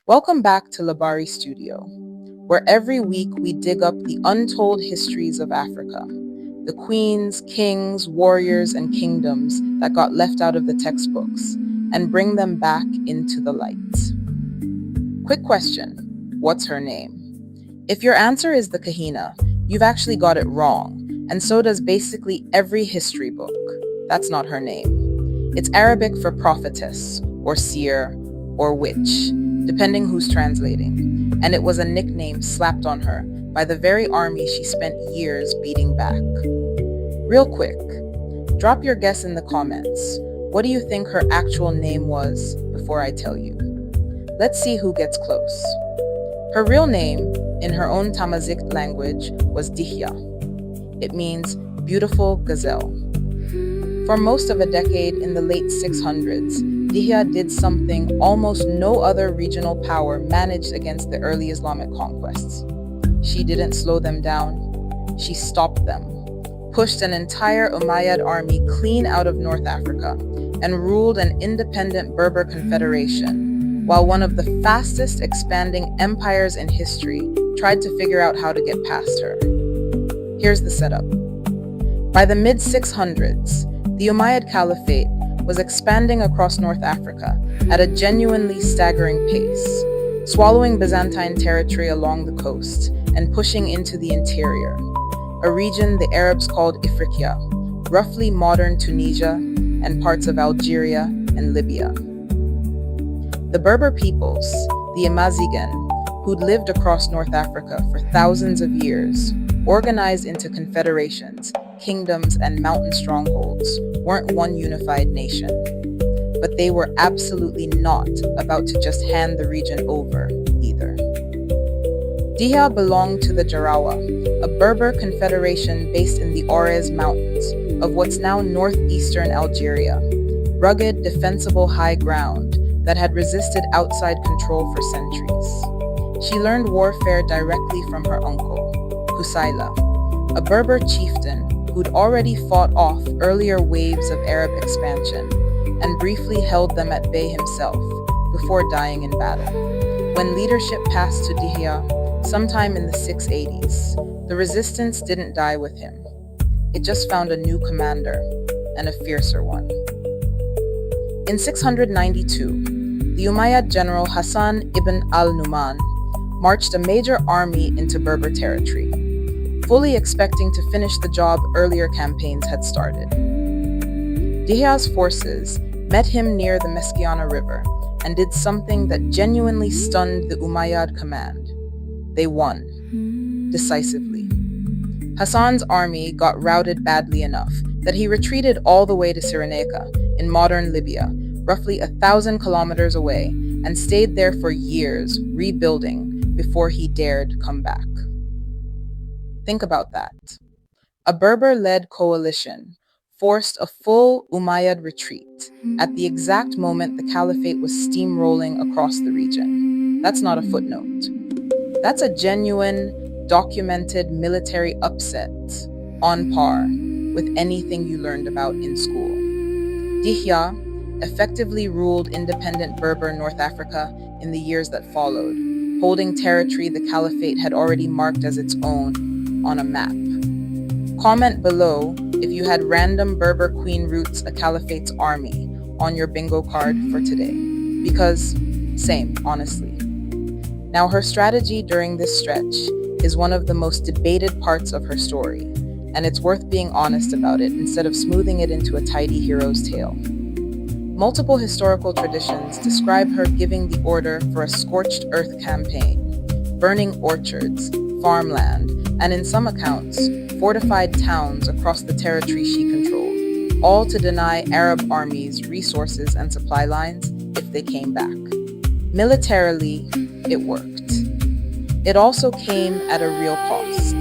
Welcome back to Labari Studio, where every week we dig up the untold histories of Africa, the queens, kings, warriors, and kingdoms that got left out of the textbooks, and bring them back into the light. Quick question, what's her name? If your answer is the Kahina, you've actually got it wrong, and so does basically every history book. That's not her name. It's Arabic for prophetess, or seer, or witch, depending who's translating, and it was a nickname slapped on her by the very army she spent years beating back. Real quick, drop your guess in the comments. What do you think her actual name was before I tell you? Let's see who gets close. Her real name, in her own Amazigh language, was Dihya. It means beautiful gazelle. For most of a decade in the late 600s, Dihya did something almost no other regional power managed against the early Islamic conquests. She didn't slow them down, she stopped them, pushed an entire Umayyad army clean out of North Africa, and ruled an independent Berber confederation, while one of the fastest expanding empires in history tried to figure out how to get past her. Here's the setup. By the mid-600s, the Umayyad Caliphate was expanding across North Africa at a genuinely staggering pace, swallowing Byzantine territory along the coast and pushing into the interior, a region the Arabs called Ifriqiya, roughly modern Tunisia and parts of Algeria and Libya. The Berber peoples, the Amazigh, who'd lived across North Africa for thousands of years, organized into confederations, kingdoms, and mountain strongholds, weren't one unified nation. But they were absolutely not about to just hand the region over, either. Dihya belonged to the Jarawa, a Berber confederation based in the Orez Mountains of what's now northeastern Algeria, rugged, defensible high ground that had resisted outside control for centuries. She learned warfare directly from her uncle, Husayla, a Berber chieftain who'd already fought off earlier waves of Arab expansion and briefly held them at bay himself before dying in battle. When leadership passed to Dihya sometime in the 680s, the resistance didn't die with him. It just found a new commander, and a fiercer one. In 692, the Umayyad general Hassan ibn al-Numan marched a major army into Berber territory, fully expecting to finish the job earlier campaigns had started. Dihya's forces met him near the Meskiana River and did something that genuinely stunned the Umayyad command. They won, decisively. Hassan's army got routed badly enough that he retreated all the way to Cyrenaica in modern Libya, roughly 1,000 kilometers away, and stayed there for years, rebuilding before he dared come back. Think about that. A Berber-led coalition forced a full Umayyad retreat at the exact moment the caliphate was steamrolling across the region. That's not a footnote. That's a genuine, documented military upset on par with anything you learned about in school. Dihya effectively ruled independent Berber North Africa in the years that followed, holding territory the caliphate had already marked as its own on a map. Comment below if you had random Berber queen routes a caliphate's army on your bingo card for today, because same, honestly. Now, her strategy during this stretch is one of the most debated parts of her story, and it's worth being honest about it instead of smoothing it into a tidy hero's tale. Multiple historical traditions describe her giving the order for a scorched-earth campaign, burning orchards, farmland, and in some accounts, fortified towns across the territory she controlled, all to deny Arab armies resources and supply lines if they came back. Militarily, it worked. It also came at a real cost.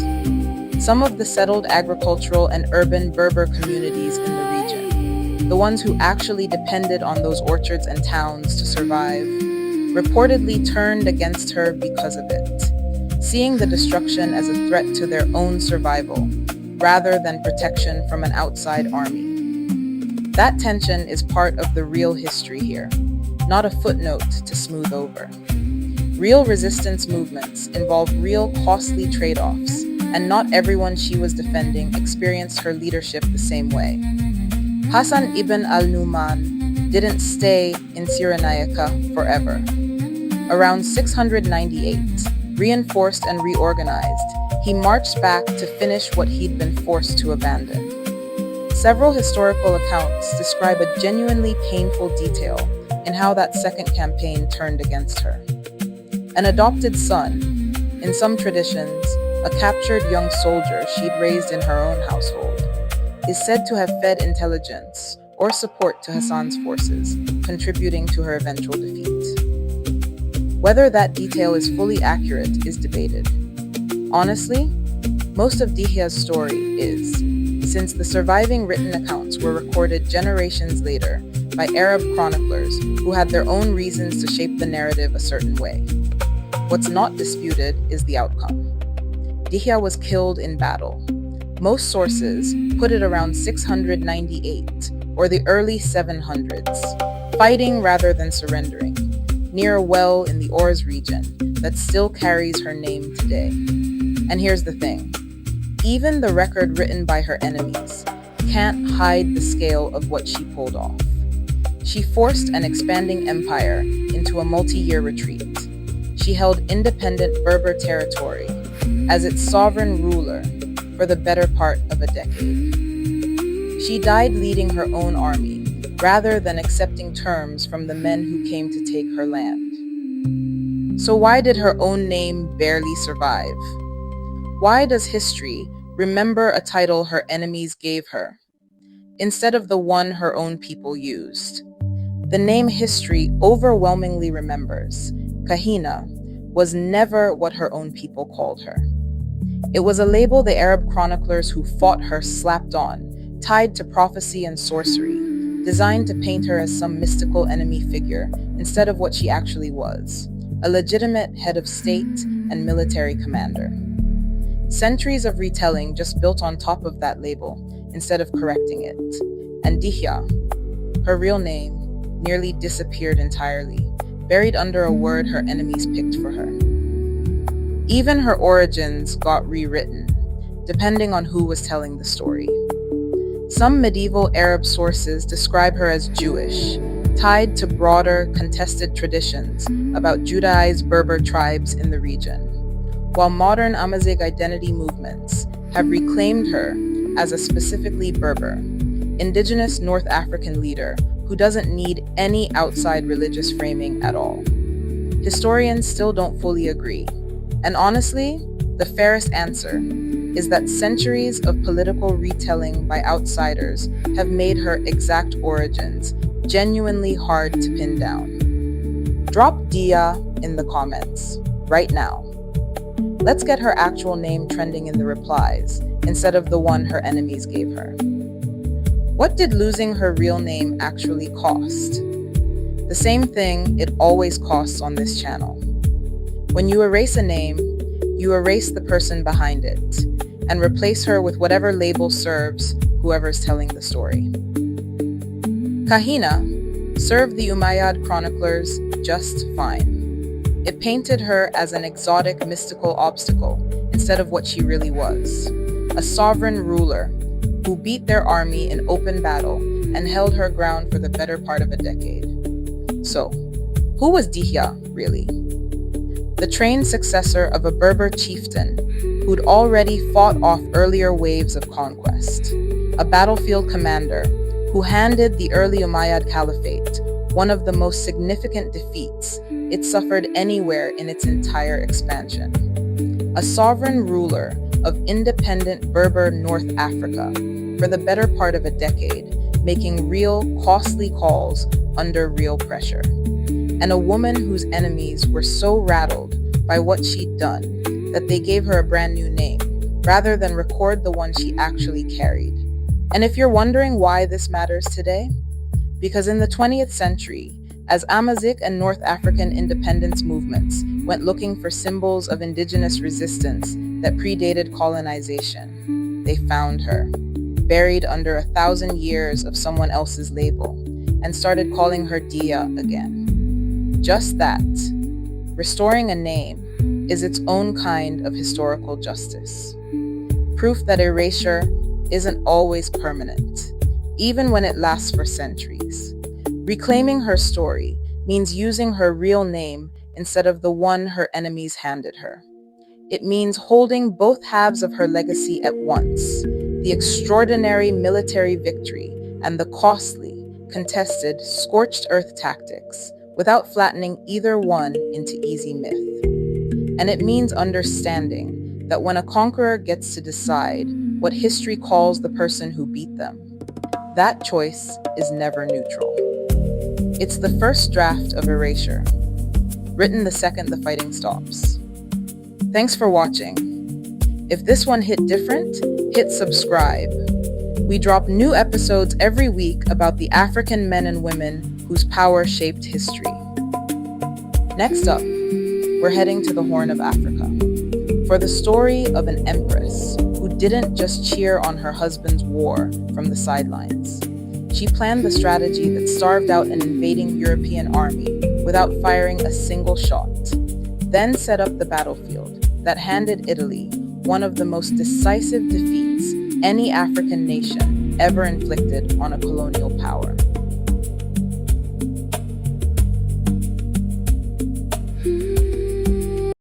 Some of the settled agricultural and urban Berber communities in the region, the ones who actually depended on those orchards and towns to survive, reportedly turned against her because of it, seeing the destruction as a threat to their own survival, rather than protection from an outside army. That tension is part of the real history here, not a footnote to smooth over. Real resistance movements involve real costly trade-offs, and not everyone she was defending experienced her leadership the same way. Hassan ibn al-Nu'man didn't stay in Cyrenaica forever. Around 698, reinforced and reorganized, he marched back to finish what he'd been forced to abandon. Several historical accounts describe a genuinely painful detail in how that second campaign turned against her. An adopted son, in some traditions, a captured young soldier she'd raised in her own household, is said to have fed intelligence or support to Hassan's forces, contributing to her eventual defeat. Whether that detail is fully accurate is debated. Honestly, most of Dihya's story is, since the surviving written accounts were recorded generations later by Arab chroniclers who had their own reasons to shape the narrative a certain way. What's not disputed is the outcome. Dihya was killed in battle. Most sources put it around 698 or the early 700s, fighting rather than surrendering, near a well in the Ors region that still carries her name today. And here's the thing. Even the record written by her enemies can't hide the scale of what she pulled off. She forced an expanding empire into a multi-year retreat. She held independent Berber territory as its sovereign ruler for the better part of a decade. She died leading her own army rather than accepting terms from the men who came to take her land. So why did her own name barely survive? Why does history remember a title her enemies gave her, instead of the one her own people used? The name history overwhelmingly remembers, Kahina, was never what her own people called her. It was a label the Arab chroniclers who fought her slapped on, tied to prophecy and sorcery, designed to paint her as some mystical enemy figure instead of what she actually was, a legitimate head of state and military commander. Centuries of retelling just built on top of that label instead of correcting it. And Dihya, her real name, nearly disappeared entirely, buried under a word her enemies picked for her. Even her origins got rewritten, depending on who was telling the story. Some medieval Arab sources describe her as Jewish, tied to broader, contested traditions about Judaized Berber tribes in the region, while modern Amazigh identity movements have reclaimed her as a specifically Berber, indigenous North African leader who doesn't need any outside religious framing at all. Historians still don't fully agree, and honestly, the fairest answer is that centuries of political retelling by outsiders have made her exact origins genuinely hard to pin down. Drop Dihya in the comments, right now. Let's get her actual name trending in the replies, instead of the one her enemies gave her. What did losing her real name actually cost? The same thing it always costs on this channel. When you erase a name, you erase the person behind it, and replace her with whatever label serves whoever's telling the story. Kahina served the Umayyad chroniclers just fine. It painted her as an exotic mystical obstacle instead of what she really was, a sovereign ruler who beat their army in open battle and held her ground for the better part of a decade. So, who was Dihya, really? The trained successor of a Berber chieftain who'd already fought off earlier waves of conquest, a battlefield commander who handed the early Umayyad Caliphate one of the most significant defeats it suffered anywhere in its entire expansion. A sovereign ruler of independent Berber North Africa for the better part of a decade, making real, costly calls under real pressure. And a woman whose enemies were so rattled by what she'd done that they gave her a brand new name, rather than record the one she actually carried. And if you're wondering why this matters today, because in the 20th century, as Amazigh and North African independence movements went looking for symbols of indigenous resistance that predated colonization, they found her, buried under 1,000 years of someone else's label, and started calling her Dihya again. Just that, Restoring a name is its own kind of historical justice. Proof that erasure isn't always permanent, even when it lasts for centuries. Reclaiming her story means using her real name instead of the one her enemies handed her. It means holding both halves of her legacy at once, the extraordinary military victory and the costly, contested, scorched-earth tactics, without flattening either one into easy myth. And it means understanding that when a conqueror gets to decide what history calls the person who beat them, that choice is never neutral. It's the first draft of Erasure, written the second the fighting stops. Thanks for watching. If this one hit different, hit subscribe. We drop new episodes every week about the African men and women whose power shaped history. Next up, we're heading to the Horn of Africa for the story of an empress who didn't just cheer on her husband's war from the sidelines. She planned the strategy that starved out an invading European army without firing a single shot, then set up the battlefield that handed Italy one of the most decisive defeats any African nation ever inflicted on a colonial power.